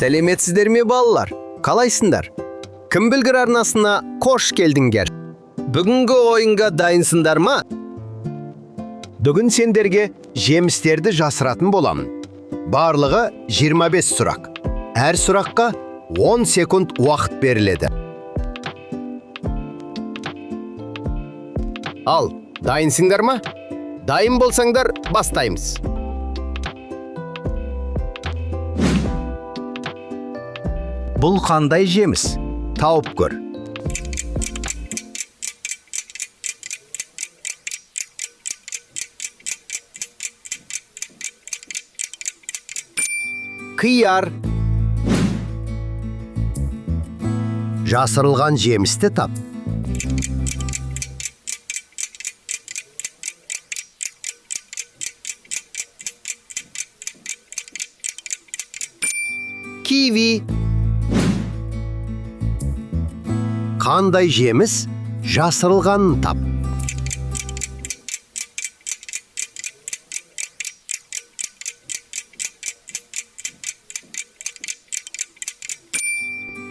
Сәлеметсіздер ме балалар? Қалайсыңдар? Кім білгір арнасына қош келдіңдер. Бүгінгі ойынға дайынсыңдар ма? Бүгін сендерге жемістерді жасыратын боламын. Барлығы 25 сұрақ. Әр сұраққа 10 секунд уақыт беріледі. Ал, дайынсыңдар ма? Дайын болсаңдар, бастаймыз. Бұл қандай жеміс? Тауып көр. Қияр. Жасырылған жемісті тап. Киви. Қандай жеміс? Жасырылған тап.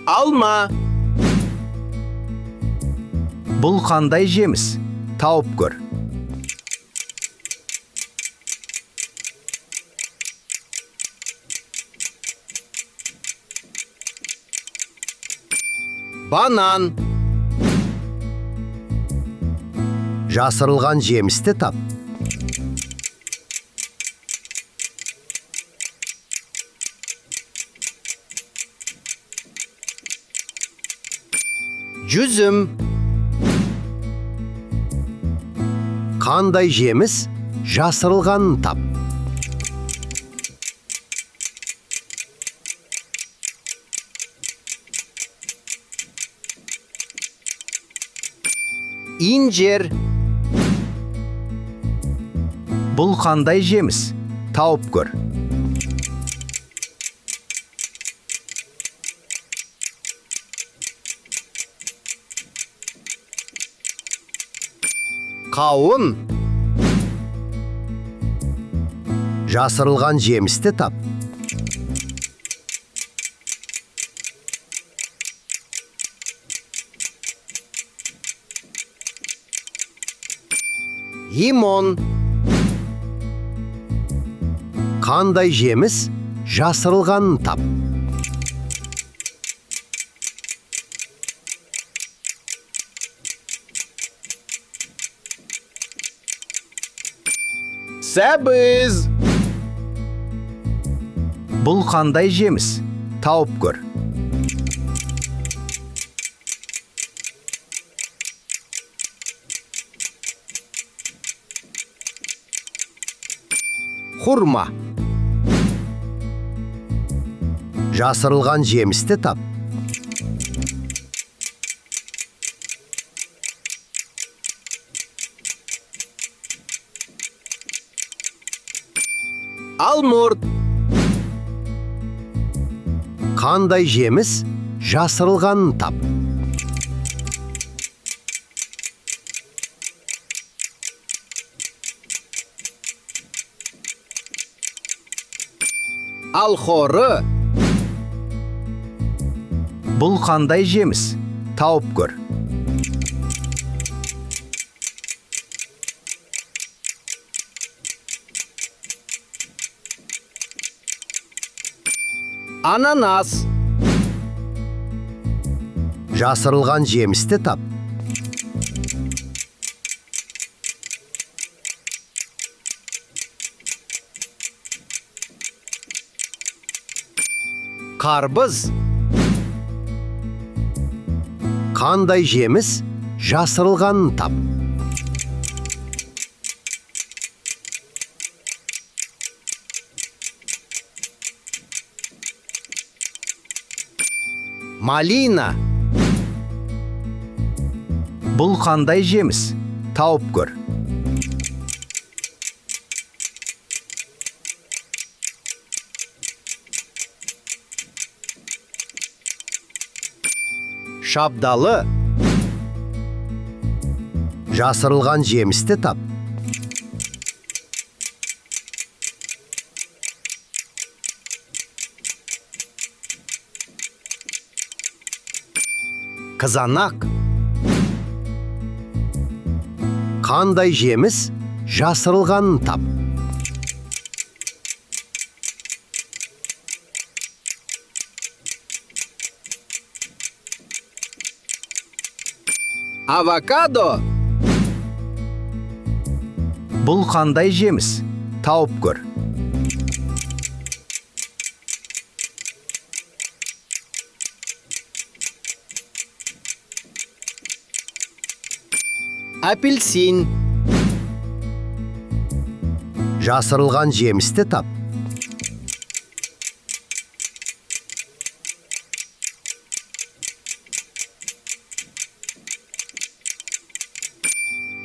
Алма. Бұл қандай жеміс? Тауып көр. Банан. Жасырылған жемісті тап. Жүзім. Қандай жеміс? Жасырылған тап. Инжир. Бұл қандай жеміс? Тауып көр. Қауын. Жасырылған жемісті тап. Лимон. Қандай жеміс? Жасырылған тап. Сәбіз. Бұл қандай жеміс? Тауып көр. Хурма. Жасырылған жемісті тап. Алмұрт. Қандай жеміс? Жасырылған тап. Алхоры. Бұл қандай жеміс? Тауып көр. Ананас. Жасырылған жемісті тап. Қарбыз. Қандай жеміс? Жасырылған тап. Малина. Бұл қандай жеміс? Тауып көр. Шабдалы. Жасырылған жемісті тап. Қызанақ. Қандай жеміс жасырылғанын тап. Авокадо. Бұл қандай жеміс? Тауып көр. Апельсин. Жасырылған жемісті тап.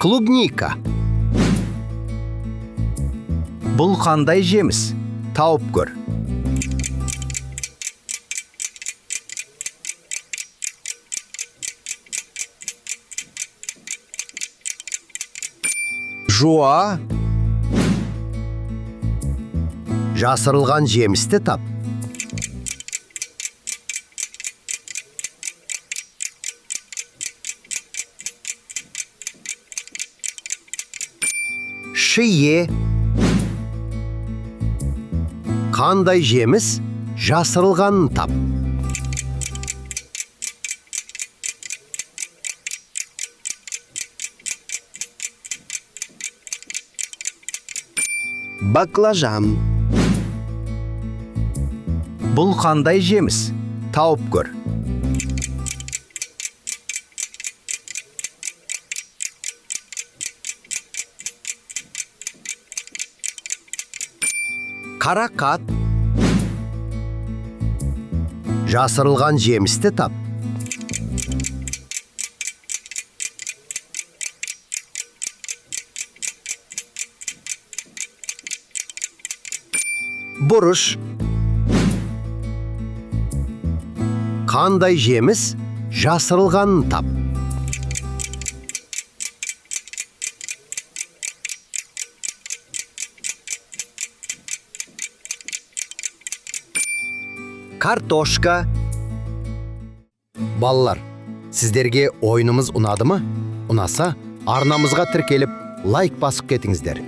Клубника. Бұл қандай жеміс? Тауып көр. Жуа. Жасырылған жемісті тап. Шие. Қандай жеміс жасырылғанын тап. Баклажан. Бұл қандай жеміс? Тауып көр. Қарақат. Жасырылған жемісті тап. Бұрыш. Қандай жеміс жасырылғанын тап. Картошка. Балалар, сіздерге ойынымыз ұнады ма? Ұнаса, арнамызға тіркеліп, лайк басып кетіңіздер.